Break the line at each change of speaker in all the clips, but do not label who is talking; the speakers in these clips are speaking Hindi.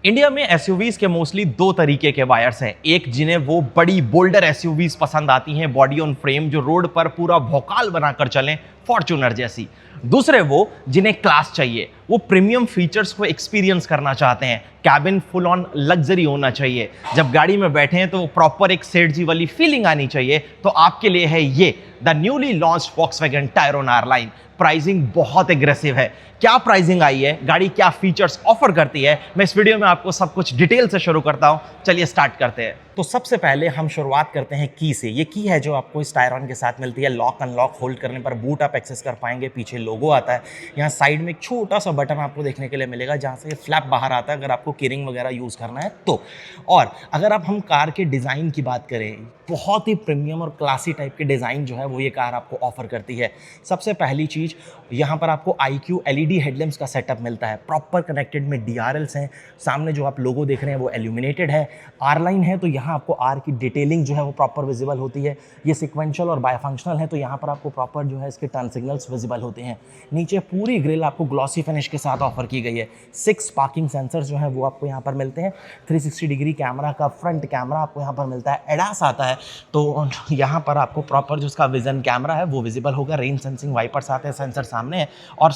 इंडिया में एसयूवीज के मोस्टली दो तरीके के बायर्स हैं। एक जिन्हें वो बड़ी बोल्डर एसयूवीज पसंद आती हैं, बॉडी ऑन फ्रेम, जो रोड पर पूरा भौकाल बनाकर चलें, फॉर्च्यूनर जैसी। दूसरे वो जिन्हें क्लास चाहिए, वो प्रीमियम फीचर्स को एक्सपीरियंस करना चाहते हैं, कैबिन फुल ऑन लग्जरी होना चाहिए, जब गाड़ी में बैठे हैं तो वो प्रॉपर एक सेठ जी वाली फीलिंग आनी चाहिए। तो आपके लिए है ये the newly launched Volkswagen Tayron R line. Pricing बहुत एग्रेसिव है। क्या प्राइसिंग आई है, गाड़ी क्या फीचर्स ऑफर करती है, मैं इस वीडियो में आपको सब कुछ डिटेल से शुरू करता हूं। चलिए स्टार्ट करते हैं। तो सबसे पहले हम शुरुआत करते हैं की से। ये की है जो आपको इस टायरोन के साथ मिलती है। लॉक अनलॉक होल्ड करने पर बूट आप एक्सेस कर पाएंगे। पीछे लोगो आता है। यहाँ साइड में एक छोटा सा बटन आपको देखने के लिए मिलेगा जहाँ से फ्लैप बाहर आता है अगर आपको कीरिंग वगैरह यूज़ करना है तो। और अगर आप हम कार के डिज़ाइन की बात करें, बहुत ही प्रीमियम और क्लासी टाइप के डिज़ाइन जो है वो ये कार आपको ऑफर करती है। सबसे पहली चीज़, यहाँ पर आपको IQ LED हेडलैम्प्स का सेटअप मिलता है। प्रॉपर कनेक्टेड में DRLs हैं। सामने जो आप लोगो देख रहे हैं वो एल्यूमिनेटेड है। आर लाइन है तो यहाँ आपको आर की डिटेलिंग जो है वो प्रॉपर विजिबल होती है। ये सिक्वेंशियल और बायफंक्शनल है तो यहाँ पर आपको प्रॉपर जो है इसके टर्न सिग्नल्स विजिबल होते हैं। नीचे पूरी ग्रिल आपको ग्लॉसी फिनिश के साथ ऑफर की गई है। 6 पार्किंग सेंसर जो है वो आपको यहाँ पर मिलते हैं। 360 डिग्री कैमरा का फ्रंट कैमरा आपको यहाँ पर मिलता है। एडास आता है तो यहाँ पर आपको प्रॉपर जो उसका विजन कैमरा है वो विजिबल होगा। रेन सेंसिंग वाइपर्स आते हैं, सेंसर सामने है, और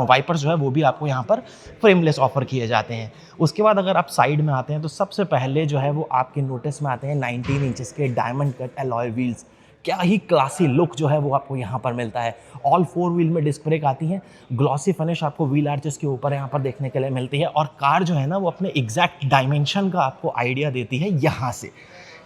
वाइपर्स जो है वो भी आपको यहाँ पर फ्रेमलेस ऑफर किए जाते हैं। उसके बाद अगर आप साइड में आते हैं तो सबसे पहले जो है वो आपके नोटिस में आते हैं 19 इंचेस के डायमंड कट एलॉय व्हील्स। क्या ही क्लासी लुक जो है वो आपको यहाँ पर मिलता है। ऑल 4 व्हील में डिस्क ब्रेक आती है। ग्लॉसी फिनिश आपको व्हील आर्चेस के ऊपर यहाँ पर देखने के लिए मिलती है। और कार जो है ना वो अपने एग्जैक्ट डायमेंशन का आपको आइडिया देती है। यहाँ से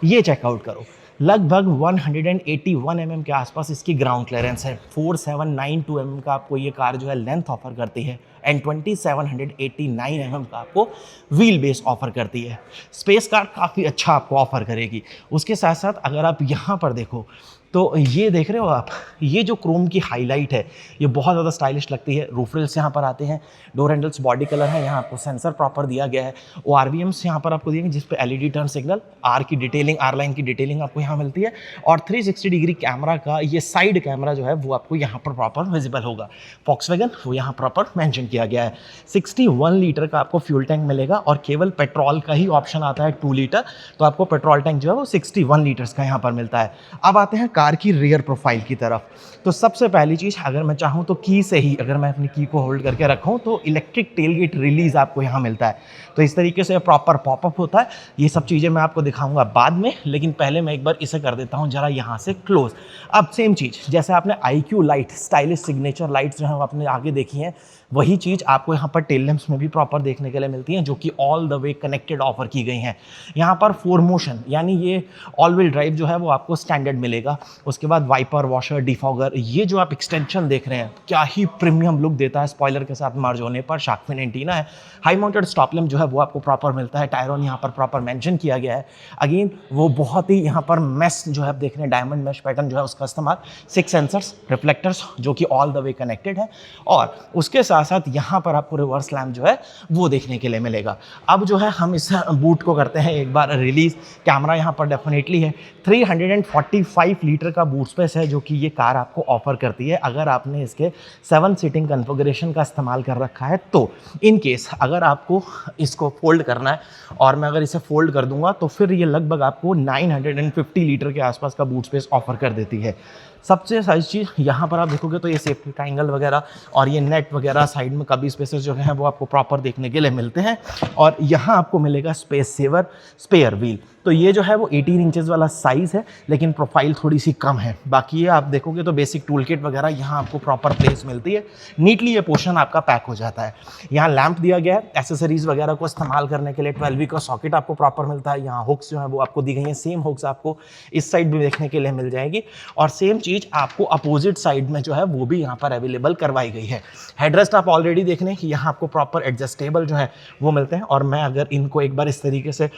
ये चेकआउट करो, लगभग 181 mm के आसपास इसकी ग्राउंड क्लियरेंस है। 4792 mm का आपको ये कार जो है लेंथ ऑफर करती है एंड 2789 mm का आपको व्हील बेस ऑफर करती है। स्पेस कार काफ़ी अच्छा आपको ऑफर करेगी। उसके साथ साथ अगर आप यहाँ पर देखो तो ये देख रहे हो आप, ये जो क्रोम की हाईलाइट है ये बहुत ज़्यादा स्टाइलिश लगती है। रूफ रेल्स यहाँ पर आते हैं। डोर हैंडल्स बॉडी कलर है। यहाँ आपको सेंसर प्रॉपर दिया गया है। ORVMs यहाँ पर आपको दिए जिस पे LED टर्न सिग्नल, आर की डिटेलिंग, आर लाइन की डिटेलिंग आपको यहाँ मिलती है। और 360 डिग्री कैमरा का ये साइड कैमरा जो है वो आपको यहाँ पर प्रॉपर विजिबल होगा। वॉक्सवैगन वो यहाँ प्रॉपर मेंशन किया गया है। 61 लीटर का आपको फ्यूल टैंक मिलेगा और केवल पेट्रोल का ही ऑप्शन आता है 2 लीटर। तो आपको पेट्रोल टैंक जो है वो 61 लीटर्स का यहाँ पर मिलता है। अब आते हैं कार की रियर प्रोफाइल की तरफ। तो सबसे पहली चीज़, अगर मैं चाहूँ तो की से ही अगर मैं अपनी की को होल्ड करके रखूँ तो इलेक्ट्रिक टेलगेट रिलीज आपको यहाँ मिलता है। तो इस तरीके से प्रॉपर पॉपअप होता है। ये सब चीज़ें मैं आपको दिखाऊंगा बाद में, लेकिन पहले मैं एक बार इसे कर देता हूँ जरा यहाँ से क्लोज। अब सेम चीज़ जैसे आपने IQ light, stylish signature lights जो है वो आपने आगे देखी हैं, वही चीज़ आपको यहाँ पर टेल लैंप्स में भी प्रॉपर देखने के लिए मिलती हैं, जो कि all the way connected offer की गई हैं। यहाँ पर 4 मोशन यानी ये ऑल व्हील ड्राइव जो है वो आपको स्टैंडर्ड मिलेगा। उसके बाद वाइपर, वॉशर, डिफॉगर, ये जो आप एक्सटेंशन देख रहे हैं क्या ही प्रीमियम लुक देता है। स्पॉइलर के साथ मर्ज होने पर शार्क फिन एंटीना है। हाई माउंटेड स्टॉप लैंप जो है वो आपको प्रॉपर मिलता है। टायरोन यहाँ पर प्रॉपर मेंशन किया गया है। अगेन वो बहुत ही यहाँ पर मेश जो है आप देख रहे हैं, डायमंड मेश पैटर्न जो है उसका इस्तेमाल। 6 सेंसर्स, रिफ्लेक्टर्स जो कि ऑल द वे कनेक्टेड है। और उसके साथ साथ यहाँ पर आपको रिवर्स लैम्प जो है वो देखने के लिए मिलेगा। अब जो है हम इस बूट को करते हैं एक बार रिलीज। कैमरा यहाँ पर डेफिनेटली है। 345 लीटर का बूट स्पेस है जो कि ये कार आपको ऑफर करती है अगर आपने इसके 7 सीटिंग कन्फिगरेशन का इस्तेमाल कर रखा है तो। इन केस अगर आपको इसको फोल्ड करना है और मैं अगर इसे फोल्ड कर दूंगा तो फिर ये लगभग आपको 950 लीटर के आसपास का बूट स्पेस ऑफर कर देती है। सबसे सारी चीज़ यहाँ पर आप देखोगे तो ये सेफ्टी ट्रायंगल वगैरह और ये नेट वगैरह साइड में कभी स्पेसेस जो हैं वो आपको प्रॉपर देखने के लिए मिलते हैं। और यहाँ आपको मिलेगा स्पेस सेवर स्पेयर व्हील। तो ये जो है वो 18 इंचेस वाला साइज़ है, लेकिन प्रोफाइल थोड़ी सी कम है। बाकी ये आप देखोगे तो बेसिक टूल किट वगैरह यहाँ आपको प्रॉपर प्लेस मिलती है। नीटली ये पोर्शन आपका पैक हो जाता है। यहाँ लैंप दिया गया है। एसेसरीज वगैरह को इस्तेमाल करने के लिए 12V का सॉकेट आपको प्रॉपर मिलता है। यहाँ हुक्स जो है वो आपको दी गई हैं। सेम हुक्स आपको इस साइड भी देखने के लिए मिल जाएगी। और सेम चीज़ आपको अपोजिट साइड में जो है वो भी यहाँ पर अवेलेबल करवाई गई है। हेडरेस्ट आप ऑलरेडी देख रहे हैं कि यहाँ आपको प्रॉपर एडजस्टेबल जो है वो मिलते हैं। और मैं अगर इनको एक बार इस तरीके से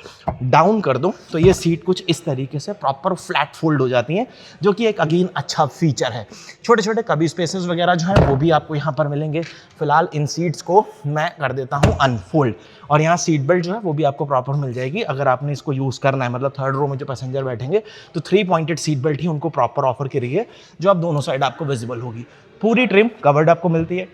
डाउन कर दूँ तो ये सीट कुछ इस तरीके से प्रॉपर फ्लैट फोल्ड हो जाती हैं, जो कि एक अगेन अच्छा फीचर है। छोटे छोटे कभी स्पेसेस वगैरह जो है वो भी आपको यहाँ पर मिलेंगे। फिलहाल इन सीट्स को मैं कर देता हूँ अनफोल्ड। और यहाँ सीट बेल्ट जो है वो भी आपको प्रॉपर मिल जाएगी अगर आपने इसको यूज़ करना है। मतलब 3rd रो में जो पैसेंजर बैठेंगे तो 3 पॉइंटेड सीट बेल्ट ही उनको प्रॉपर ऑफर की रही है, जो आप दोनों साइड आपको विजिबल होगी। पूरी ट्रिम कवर्ड आपको मिलती है।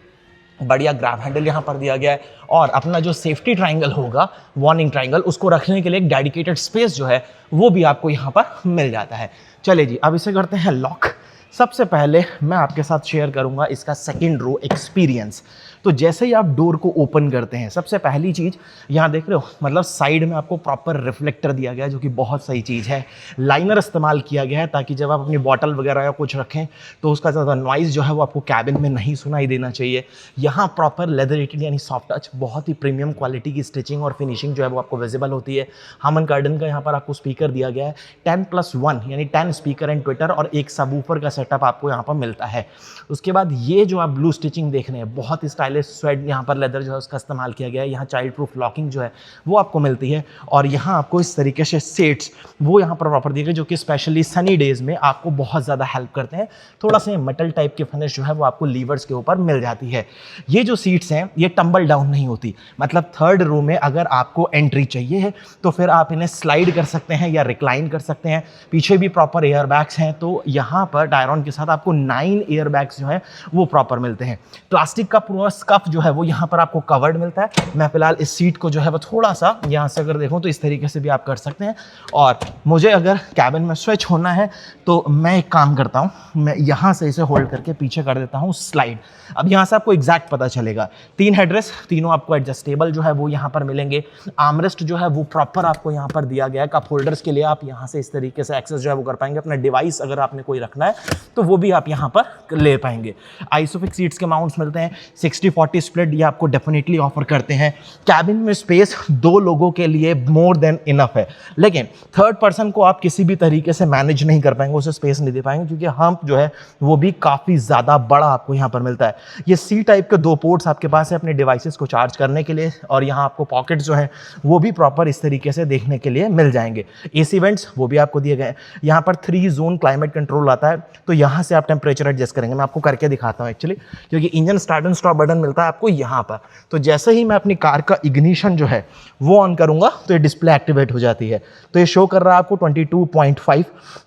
बढ़िया ग्रैब हैंडल यहाँ पर दिया गया है और अपना जो सेफ्टी ट्रायंगल होगा, वार्निंग ट्रायंगल, उसको रखने के लिए एक डेडिकेटेड स्पेस जो है वो भी आपको यहाँ पर मिल जाता है। चलिए जी, अब इसे करते हैं लॉक। सबसे पहले मैं आपके साथ शेयर करूंगा इसका सेकंड रो एक्सपीरियंस। तो जैसे ही आप डोर को ओपन करते हैं, सबसे पहली चीज़ यहाँ देख रहे हो, मतलब साइड में आपको प्रॉपर रिफ्लेक्टर दिया गया है, जो कि बहुत सही चीज़ है। लाइनर इस्तेमाल किया गया है ताकि जब आप अपनी बॉटल वगैरह या कुछ रखें तो उसका ज़्यादा नॉइज़ जो है वो आपको कैबिन में नहीं सुनाई देना चाहिए। यहाँ प्रॉपर लेदरेटेड यानी सॉफ्ट टच, बहुत ही प्रीमियम क्वालिटी की स्टिचिंग और फिनिशिंग जो है वो आपको विजिबल होती है। हामन कार्डन का यहाँ पर आपको स्पीकर दिया गया है, 10+1 यानी 10 स्पीकर एंड ट्विटर और एक सबवूफर का सेटअप आपको यहाँ पर मिलता है। उसके बाद ये जो आप ब्लू स्टिचिंग देख रहे हैं, बहुत ही स्टाइलिश स्वेड यहाँ पर लेदर जो है उसका इस्तेमाल किया गया है। यहाँ चाइल्ड प्रूफ लॉकिंग जो है वो आपको मिलती है और यहाँ आपको इस तरीके से सेट्स वो यहाँ पर प्रॉपर दिए गए, जो कि स्पेशली सनी डेज में आपको बहुत ज़्यादा हेल्प करते हैं। थोड़ा सा मेटल टाइप की फिनिश जो है वो आपको लीवर्स के ऊपर मिल जाती है। ये जो सीट्स हैं ये टम्बल डाउन नहीं होती, मतलब थर्ड रो में अगर आपको एंट्री चाहिए है तो फिर आप इन्हें स्लाइड कर सकते हैं या रिक्लाइन कर सकते हैं। पीछे भी प्रॉपर एयर बैग्स हैं, तो यहाँ पर टायरॉन के साथ आपको 9 एयर बैग्स जो है वो प्रॉपर मिलते हैं। प्लास्टिक का पूरा स्कफ जो है वो यहाँ पर आपको कवर्ड मिलता है। मैं फिलहाल इस सीट को जो है वो थोड़ा सा यहाँ से अगर देखूँ तो इस तरीके से भी आप कर सकते हैं। और मुझे अगर कैबिन में स्विच होना है तो मैं एक काम करता हूँ, मैं यहाँ से इसे होल्ड करके पीछे कर देता हूँ स्लाइड। अब यहाँ से आपको एग्जैक्ट पता चलेगा। 3 हेडरेस्ट, तीनों आपको एडजस्टेबल जो है वो यहाँ पर मिलेंगे। आर्मरेस्ट जो है वो प्रॉपर आपको यहाँ पर दिया गया है। कप होल्डर्स के लिए आप यहाँ से इस तरीके से एक्सेस जो है वो कर पाएंगे। अपना डिवाइस अगर आपने कोई रखना है तो वो भी आप यहाँ पर ले पाएंगे। आइसोफिक्स सीट्स के माउंट्स मिलते हैं। 60-40 स्प्लिट ये आपको डेफिनेटली ऑफर करते हैं। कैबिन में स्पेस 2 लोगों के लिए मोर देन इनफ है, लेकिन थर्ड पर्सन को आप किसी भी तरीके से मैनेज नहीं कर पाएंगे, उसे स्पेस नहीं दे पाएंगे, क्योंकि हम जो है वो भी काफ़ी ज़्यादा बड़ा आपको यहाँ पर मिलता है। ये सी टाइप के 2 पोर्ट्स आपके पास है अपने डिवाइसेस को चार्ज करने के लिए, और यहाँ आपको पॉकेट्स जो है वो भी प्रॉपर इस तरीके से देखने के लिए मिल जाएंगे। एसी वेंट्स वो भी आपको दिए गए हैं। यहाँ पर 3 जोन क्लाइमेट कंट्रोल आता है, तो यहाँ से आप टेम्परेचर एडजस्ट करेंगे। मैं आपको करके दिखाता हूँ एक्चुअली, क्योंकि engine start and stop button मिलता है आपको यहाँ पर। तो जैसे ही मैं अपनी कार का इग्निशन जो है वो ऑन करूँगा तो ये डिस्प्ले एक्टिवेट हो जाती है। तो ये शो कर रहा है आपको 22.5।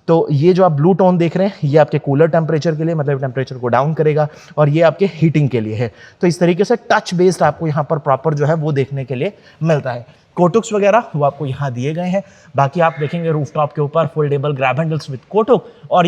तो ये जो आप ब्लू टोन देख रहे हैं ये आपके कूलर टेम्परेचर के लिए, मतलब टेम्परेचर को डाउन करेगा, और ये आपके हीटिंग के लिए है। तो इस तरीके से टच बेस्ड आपको यहाँ पर प्रॉपर जो है वो देखने के लिए मिलता है। कोटुक्स वगैरह वो आपको यहाँ दिए गए हैं। बाकी आप देखेंगे रूफटॉप के ऊपर foldable grab handles with Kotuk, और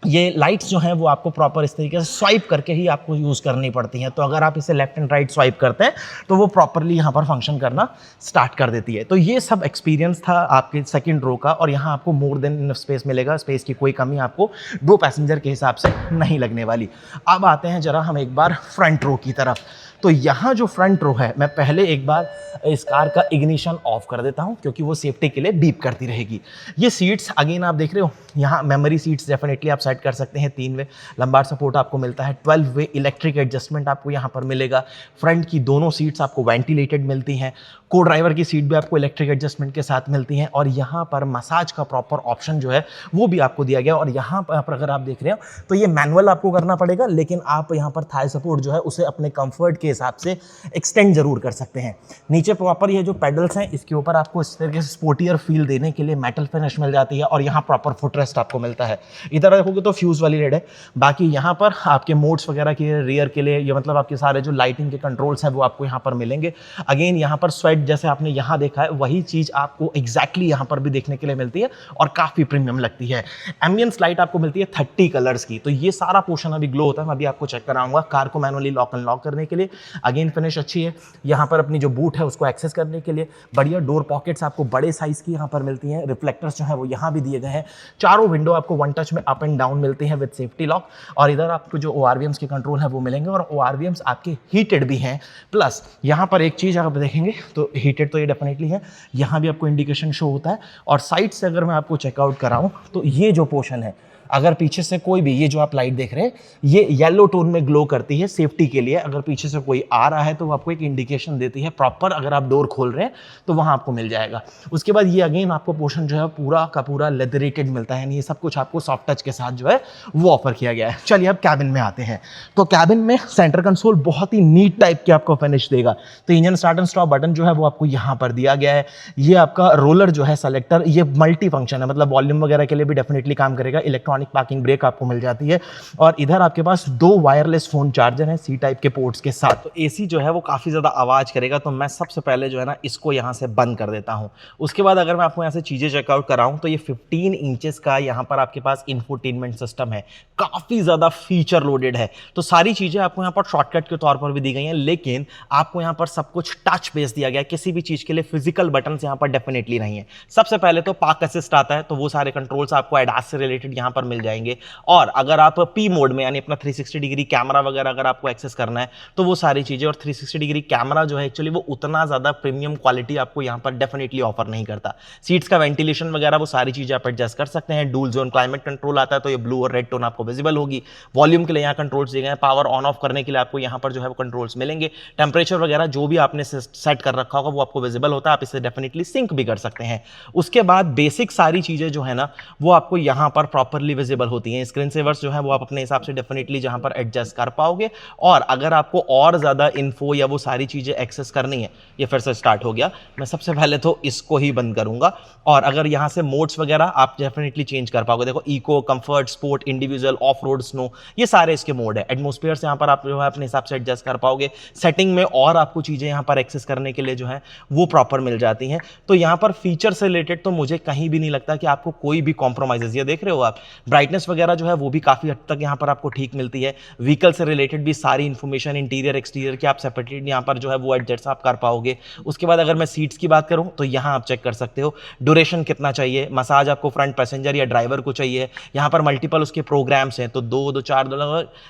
ये लाइट्स जो हैं वो आपको प्रॉपर इस तरीके से स्वाइप करके ही आपको यूज़ करनी पड़ती हैं। तो अगर आप इसे लेफ्ट एंड राइट स्वाइप करते हैं तो वो प्रॉपरली यहाँ पर फंक्शन करना स्टार्ट कर देती है। तो ये सब एक्सपीरियंस था आपके सेकंड रो का, और यहाँ आपको मोर देन इनफ स्पेस मिलेगा। स्पेस की कोई कमी आपको 2 पैसेंजर के हिसाब से नहीं लगने वाली। अब आते हैं जरा हम एक बार फ्रंट रो की तरफ। तो यहाँ जो फ्रंट रो है, मैं पहले एक बार इस कार का इग्निशन ऑफ कर देता हूँ, क्योंकि वो सेफ्टी के लिए बीप करती रहेगी। ये सीट्स अगेन आप देख रहे हो, यहाँ मेमोरी सीट्स डेफिनेटली आप सेट कर सकते हैं। 3 वे लंबार सपोर्ट आपको मिलता है। 12 वे इलेक्ट्रिक एडजस्टमेंट आपको यहाँ पर मिलेगा। फ्रंट की दोनों सीट्स आपको वेंटिलेटेड मिलती हैं। को ड्राइवर की सीट भी आपको इलेक्ट्रिक एडजस्टमेंट के साथ मिलती हैं, और यहाँ पर मसाज का प्रॉपर ऑप्शन जो है वो भी आपको दिया गया। और यहाँ पर अगर आप देख रहे हो तो ये मैनुअल आपको करना पड़ेगा, लेकिन आप यहाँ पर थाई सपोर्ट जो है उसे अपने कंफर्ट के हिसाब से एक्सटेंड जरूर कर सकते हैं। नीचे प्रॉपर ये जो पेडल्स हैं इसके ऊपर आपको इस तरीके से स्पोर्टियर फील देने के लिए मेटल फिनिश मिल जाती है, और यहाँ प्रॉपर फुटरेस्ट आपको मिलता है। इधर देखोगे तो फ्यूज वाली रेड है। बाकी यहाँ पर आपके मोड्स वगैरह के रियर के लिए, ये मतलब आपके सारे जो लाइटिंग के कंट्रोल्स हैं वो आपको यहाँ पर मिलेंगे। अगेन यहाँ पर स्वेट जैसे आपने यहाँ देखा है वही चीज़ आपको एग्जैक्टली यहाँ पर भी देखने के लिए मिलती है, और काफ़ी प्रीमियम लगती है। एम्बियंस लाइट आपको मिलती है 30 कलर्स की। तो ये सारा पोर्शन अभी ग्लो होता है। मैं अभी आपको चेक कराऊंगा कार को मैनुअली लॉक अनलॉक करने के लिए। अगेन फिनिश अच्छी है। यहाँ पर अपनी जो बूट है उसको एक्सेस करने के लिए बढ़िया डोर पॉकेट्स आपको बड़े साइज की यहाँ पर मिलती हैं। रिफ्लेक्टर्स जो है वो यहाँ भी दिए गए हैं। चारों विंडो आपको वन टच में अप एंड डाउन मिलते हैं विद सेफ्टी लॉक, और इधर आपको जो ORVMs के कंट्रोल है वो मिलेंगे, और ORVMs आपके हीटेड भी हैं। प्लस यहाँ पर एक चीज़ आप देखेंगे तो हीटेड तो ये डेफिनेटली है, यहाँ भी आपको इंडिकेशन शो होता है। और साइड से अगर मैं आपको चेकआउट कराऊँ तो ये जो पोर्शन है, अगर पीछे से कोई भी, ये जो आप लाइट देख रहे हैं ये येलो टोन में ग्लो करती है सेफ्टी के लिए। अगर पीछे से कोई आ रहा है तो वो आपको एक इंडिकेशन देती है प्रॉपर। अगर आप डोर खोल रहे हैं तो वहाँ आपको मिल जाएगा। उसके बाद ये अगेन आपको पोर्शन जो है पूरा का पूरा लेदरेटेड मिलता है, यानी ये सब कुछ आपको सॉफ्ट टच के साथ जो है वो ऑफर किया गया है। चलिए अब कैबिन में आते हैं। तो कैबिन में सेंटर कंसोल बहुत ही नीट टाइप की आपको फिनिश देगा। तो engine start and stop button जो है वो आपको यहाँ पर दिया गया है। ये आपका रोलर जो है सेलेक्टर, ये मल्टी फंक्शन है, मतलब वॉल्यूम वगैरह के लिए भी डेफिनेटली काम करेगा। इलेक्ट्रॉनिक इलेक्ट्रॉनिक पार्किंग ब्रेक आपको मिल जाती है, और इधर आपके पास 2 वायरलेस फ़ोन चार्जर हैं सी टाइप के पोर्ट्स के साथ। तो एसी जो है वो काफ़ी ज़्यादा आवाज़ करेगा, तो मैं सबसे पहले जो है ना इसको यहाँ से बंद कर देता हूँ। उसके बाद अगर मैं आपको यहाँ से चीज़ें चेकआउट कराऊँ तो ये 15 इंचेस का यहाँ पर आपके पास इंफोटेनमेंट सिस्टम है, काफ़ी ज़्यादा फीचर लोडेड है। तो सारी चीज़ें आपको यहाँ पर शॉर्टकट के तौर पर भी दी गई हैं, लेकिन आपको यहाँ पर सब कुछ टच बेस दिया गया है। किसी भी चीज़ के लिए फिजिकल बटन यहाँ पर डेफिनेटली नहीं है। सबसे पहले तो पार्क असिस्ट आता है, तो वो सारे कंट्रोल्स आपको एडास से रिलेटेड यहाँ पर मिल जाएंगे। और अगर आप पी मोड में यानी अपना 360 डिग्री कैमरा वगैरह अगर आपको एक्सेस करना है तो वो सारी चीज़ें, और 360 डिग्री कैमरा जो है एक्चुअली वो उतना ज़्यादा प्रीमियम क्वालिटी आपको यहाँ पर डेफिनेटली ऑफर नहीं करता। सीट्स का वेंटिलेशन वगैरह वो सारी चीज़ें आप एडजस्ट कर सकते हैं। डूल जोन क्लाइमेट कंट्रोल आता है, तो ये ब्लू और रेड टोन आपको विजिबल होगी। वॉल्यूम के लिए यहाँ कंट्रोल्स दिए गए हैं, पावर ऑन ऑफ करने के लिए आपको यहाँ पर जो है वो कंट्रोल्स मिलेंगे। टेम्परेचर वगैरह जो भी आपने सेट कर रखा होगा वो आपको विजिबल होता है, आप इसे डेफिनेटली सिंक भी कर सकते हैं। उसके बाद बेसिक सारी चीज़ें जो है ना वो आपको यहाँ पर प्रॉपरली विजिबल होती हैं। स्क्रीन सेवर्स जो है वो आप अपने हिसाब से डेफिनेटली जहाँ पर एडजस्ट कर पाओगे। और अगर आपको और ज़्यादा इन्फो या वो सारी चीज़ें एक्सेस करनी है, ये फिर से स्टार्ट हो गया, मैं सबसे पहले तो इसको ही बंद करूँगा। और अगर यहाँ से मोड्स वगैरह आप डेफिनेटली चेंज कर पाओगे। देखो eco, comfort, sport, individual, off road, snow, ये सारे इसके मोड है। एटमॉस्फेयर से यहाँ पर आप जो है अपने हिसाब से एडजस्ट कर पाओगे। सेटिंग में और आपको चीज़ें यहाँ पर एक्सेस करने के लिए जो है वो प्रॉपर मिल जाती हैं। तो यहाँ पर फीचर से रिलेटेड तो मुझे कहीं भी नहीं लगता कि आपको कोई भी कॉम्प्रोमाइजेस, ये देख रहे हो आप, ब्राइटनेस वगैरह जो है वो भी काफ़ी हद तक यहाँ पर आपको ठीक मिलती है। व्हीकल से रिलेटेड भी सारी इन्फॉर्मेशन इंटीरियर एक्सटीरियर की आप सेपरेटली यहाँ पर जो है वो एडजस्ट आप कर पाओगे। उसके बाद अगर मैं सीट्स की बात करूँ तो यहाँ आप चेक कर सकते हो ड्यूरेशन कितना चाहिए, मसाज आपको फ्रंट पैसेंजर या ड्राइवर को चाहिए। यहाँ पर मल्टीपल उसके प्रोग्राम्स हैं, तो 2, 4,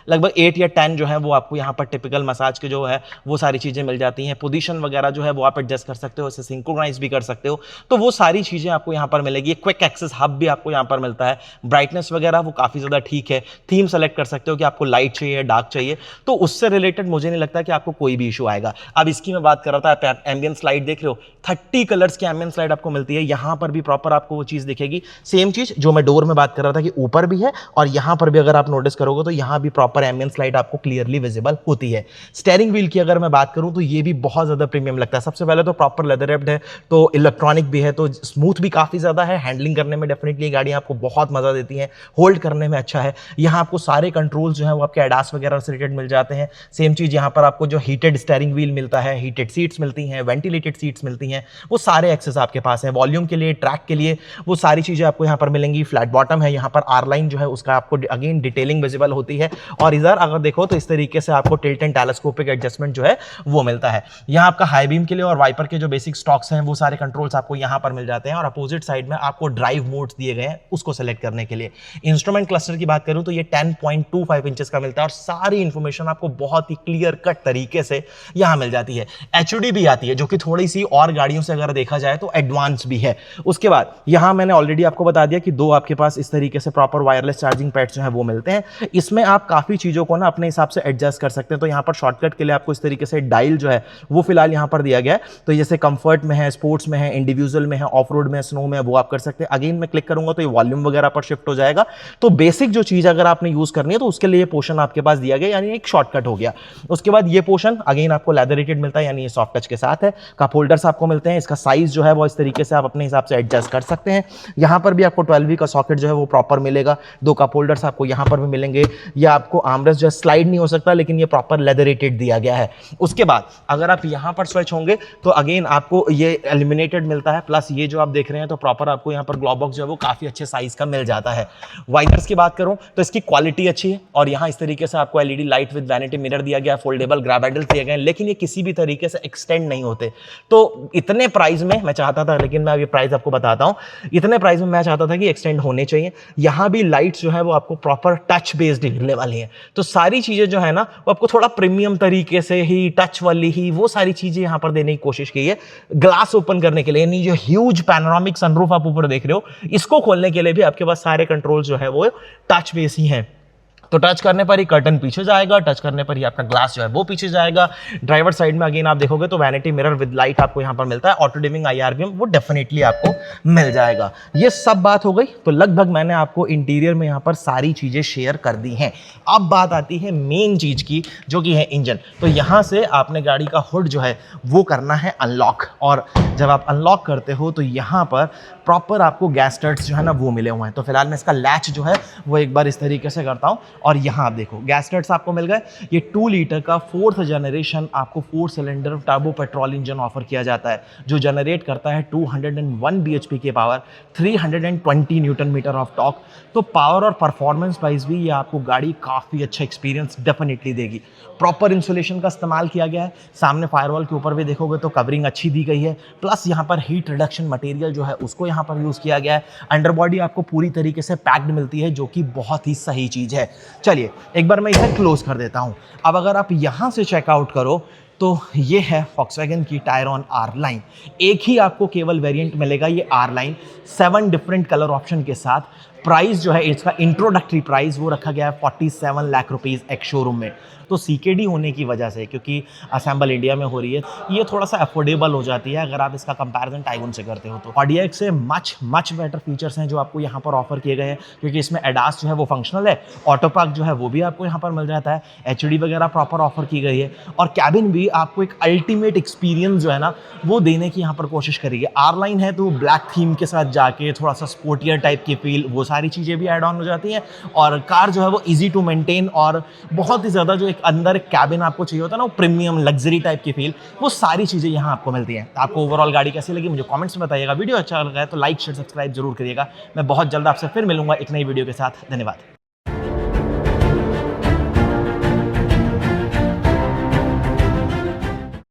लगभग 8 या 10 जो है वो आपको यहाँ पर टिपिकल मसाज के जो है वो सारी चीज़ें मिल जाती हैं। पोजीशन वगैरह जो है वो आप एडजस्ट कर सकते हो, इसे सिंक्रोनाइज भी कर सकते हो। तो वो सारी चीज़ें आपको यहाँ पर मिलेगी। क्विक एक्सेस हब भी आपको यहाँ पर मिलता है। ब्राइटनेस वगैरह वो काफ़ी ज़्यादा ठीक है। थीम सेलेक्ट कर सकते हो कि आपको लाइट चाहिए, डार्क चाहिए, तो उससे रिलेटेड मुझे नहीं लगता कि आपको कोई भी इशू आएगा। अब इसकी मैं बात कर रहा था, एम्बियंस लाइट देख रहे हो, 30 कलर्स की एम्बियंस लाइट आपको मिलती है। यहाँ पर भी प्रॉपर आपको वो चीज़ दिखेगी। सेम चीज़ जो मैं डोर में बात कर रहा था कि ऊपर भी है, और यहाँ पर भी अगर आप नोटिस करोगे तो यहाँ भी प्रॉपर एम्बियंस लाइट आपको क्लियरली विजिबल होती है। स्टीयरिंग व्हील की अगर मैं बात करूँ तो ये भी बहुत ज़्यादा प्रीमियम लगता है। सबसे पहले तो प्रॉपर लेदर रैप्ड है, तो इलेक्ट्रॉनिक भी है, तो स्मूथ भी काफ़ी ज़्यादा है। हैंडलिंग करने में डेफिनेटली गाड़ी आपको बहुत मज़ा देती है, होल्ड करने में अच्छा है। यहाँ आपको सारे कंट्रोल्स जो है वो आपके एडास वगैरह से रिलेटेड मिल जाते हैं। सेम चीज़ यहाँ पर आपको जो हीटेड स्टीयरिंग व्हील मिलता है, हीटेड सीट्स मिलती हैं, वेंटिलेटेड सीट्स मिलती हैं, वो सारे एक्सेस आपके पास हैं। वॉल्यूम के लिए, ट्रैक के लिए, वो सारी चीज़ें आपको यहाँ पर मिलेंगी। फ्लैट बॉटम है, यहाँ पर आर लाइन जो है उसका आपको अगेन डिटेलिंग विजिबल होती है। और इधर अगर देखो तो इस तरीके से आपको टिल्ट एंड टेलीस्कोपिक एडजस्टमेंट जो है वो मिलता है। यहाँ आपका हाई बीम के लिए और वाइपर के जो बेसिक स्टॉक्स हैं वो सारे कंट्रोल्स आपको यहाँ पर मिल जाते हैं। और अपोजिट साइड में आपको ड्राइव मोड्स दिए गए हैं उसको सेलेक्ट करने के लिए। इंस्ट्रूमेंट क्लस्टर की बात करूँ तो ये 10.25 इंचेस का मिलता है, और सारी इंफॉर्मेशन आपको बहुत ही क्लियर कट तरीके से यहाँ मिल जाती है। एचडी भी आती है, जो कि थोड़ी सी और गाड़ियों से अगर देखा जाए तो एडवांस भी है। उसके बाद यहाँ मैंने ऑलरेडी आपको बता दिया कि 2 आपके पास इस तरीके से प्रॉपर वायरलेस चार्जिंग पैड्स जो है वो मिलते हैं। इसमें आप काफ़ी चीज़ों को ना अपने हिसाब से एडजस्ट कर सकते हैं। तो यहाँ पर शॉर्टकट के लिए आपको इस तरीके से डायल जो है वो फिलहाल यहाँ पर दिया गया है। तो जैसे कंफर्ट में है, स्पोर्ट्स में है, इंडिविजुअल में है, ऑफ रोड में, स्नो में, वो आप कर सकते हैं। अगेन मैं क्लिक करूंगा तो ये वॉल्यूम वगैरह पर शिफ्ट हो जाएगा। तो बेसिक जो चीज़ अगर आपने यूज़ करनी है तो उसके लिए पोर्शन आपके पास दिया गया, यानी एक शॉर्टकट हो गया। उसके बाद ये पोर्शन अगेन आपको लेदर रेटेड मिलता है, यानी ये सॉफ्ट टच के साथ है। कप होल्डर्स आपको मिलते हैं, इसका साइज जो है वो इस तरीके से आप अपने हिसाब से एडजस्ट कर सकते हैं। यहाँ पर भी आपको 12V का सॉकेट जो है वो प्रॉपर मिलेगा। 2 कप होल्डर्स आपको यहाँ पर भी मिलेंगे। या आपको आर्मरेस्ट जो है स्लाइड नहीं हो सकता, लेकिन ये प्रॉपर लेदर रेटेड दिया गया है। उसके बाद अगर आप यहाँ पर स्विच होंगे तो अगेन आपको ये एलिमिनेटेड मिलता है, प्लस ये जो आप देख रहे हैं तो प्रॉपर आपको यहाँ पर ग्लोव बॉक्स जो है वो काफ़ी अच्छे साइज का मिल जाता है। वाइजर्स की बात करूँ तो इसकी क्वालिटी अच्छी है, और यहाँ इस तरीके से आपको LED light with vanity mirror दिया गया, फोल्डेबल ग्रैब हैंडल दिए गए, लेकिन ये किसी भी तरीके से एक्सटेंड नहीं होते। तो इतने प्राइस में मैं चाहता था, लेकिन मैं ये प्राइस आपको बताता हूँ, इतने प्राइस में मैं चाहता था कि एक्सटेंड होने चाहिए। यहाँ भी लाइट्स जो है वो आपको प्रॉपर टच बेस्ड मिलने वाली हैं। तो सारी चीज़ें जो है ना वो आपको थोड़ा प्रीमियम तरीके से ही, टच वाली ही वो सारी चीज़ें यहाँ पर देने की कोशिश की है। ग्लास ओपन करने के लिए, यानी जो ह्यूज पैनोरामिक सनरूफ आप ऊपर देख रहे हो, इसको खोलने के लिए भी आपके पास सारे कंट्रोल जो है वो टच बेस ही हैं। तो टच करने पर ही कर्टन पीछे जाएगा, टच करने पर ही आपका ग्लास जो है वो पीछे जाएगा। ड्राइवर साइड में अगेन आप देखोगे तो वैनिटी मिरर विद लाइट आपको यहाँ पर मिलता है। ऑटो डिमिंग IRVM वो डेफिनेटली आपको मिल जाएगा। ये सब बात हो गई, तो लगभग मैंने आपको इंटीरियर में यहाँ पर सारी चीज़ें शेयर कर दी हैं। अब बात आती है मेन चीज़ की, जो कि है इंजन। तो यहाँ से आपने गाड़ी का हुड जो है वो करना है अनलॉक, और जब आप अनलॉक करते हो तो यहाँ पर प्रॉपर आपको गैस स्टर्ट्स जो है ना वो मिले हुए हैं। तो फिलहाल मैं इसका लैच जो है वो एक बार इस तरीके से करता हूँ, और यहाँ आप देखो गैस स्टर्ट्स आपको मिल गए। ये 2 लीटर का 4th जनरेशन आपको 4 cylinder turbo petrol engine offer किया जाता है, जो जनरेट करता है 201 bhp की power, 320 newton metre of torque. तो पावर और परफॉर्मेंस वाइज भी ये आपको गाड़ी काफ़ी अच्छा एक्सपीरियंस डेफिनेटली देगी। प्रॉपर इंसुलेशन का इस्तेमाल किया गया है, सामने फायरवॉल के ऊपर भी देखोगे तो कवरिंग अच्छी दी गई है, प्लस यहाँ पर हीट रिडक्शन मटेरियल जो है उसको यहाँ पर यूज़ किया गया है। अंडरबॉडी आपको पूरी तरीके से पैक्ड मिलती है, जो कि बहुत ही सही चीज़ है। चलिए एक बार मैं इसे क्लोज कर देता हूँ। अब अगर आप यहाँ से चेकआउट करो तो ये है Volkswagen की Tayron R लाइन। एक ही आपको केवल वेरिएंट मिलेगा ये R line, 7 different colour option के साथ। प्राइस जो है इसका इंट्रोडक्टरी प्राइस वो रखा गया है 47 लाख रुपीज़ एक शोरूम में। तो CKD होने की वजह से, क्योंकि असेंबल इंडिया में हो रही है, ये थोड़ा सा अफोर्डेबल हो जाती है अगर आप इसका कंपैरिजन टाइगुन से करते हो तो। ऑडियक्स से मच बेटर फीचर्स हैं जो आपको यहाँ पर ऑफर किए गए हैं, क्योंकि इसमें एडास जो है वो फंक्शनल है, ऑटो पार्क जो है वो भी आपको यहाँ पर मिल जाता है, HD वगैरह प्रॉपर ऑफर की गई है, और कैबिन भी आपको एक अल्टीमेट एक्सपीरियंस जो है ना वो देने की यहाँ पर कोशिश करी है। R लाइन है तो ब्लैक थीम के साथ जाके थोड़ा सा स्पोर्टियर टाइप की फील, वो सारी चीज़ें भी ऐड ऑन हो जाती हैं, और कार जो है वो ईजी टू मेंटेन, और बहुत ही ज़्यादा जो एक अंदर कैबिन आपको चाहिए होता है ना वो प्रीमियम लग्जरी टाइप की फील, वो सारी चीज़ें यहाँ आपको मिलती हैं। आपको ओवरऑल गाड़ी कैसी लगी मुझे कमेंट्स में बताइएगा। वीडियो अच्छा लगा है तो लाइक शेयर सब्सक्राइब जरूर करिएगा। मैं बहुत जल्द आपसे फिर मिलूंगा एक नई वीडियो के साथ। धन्यवाद।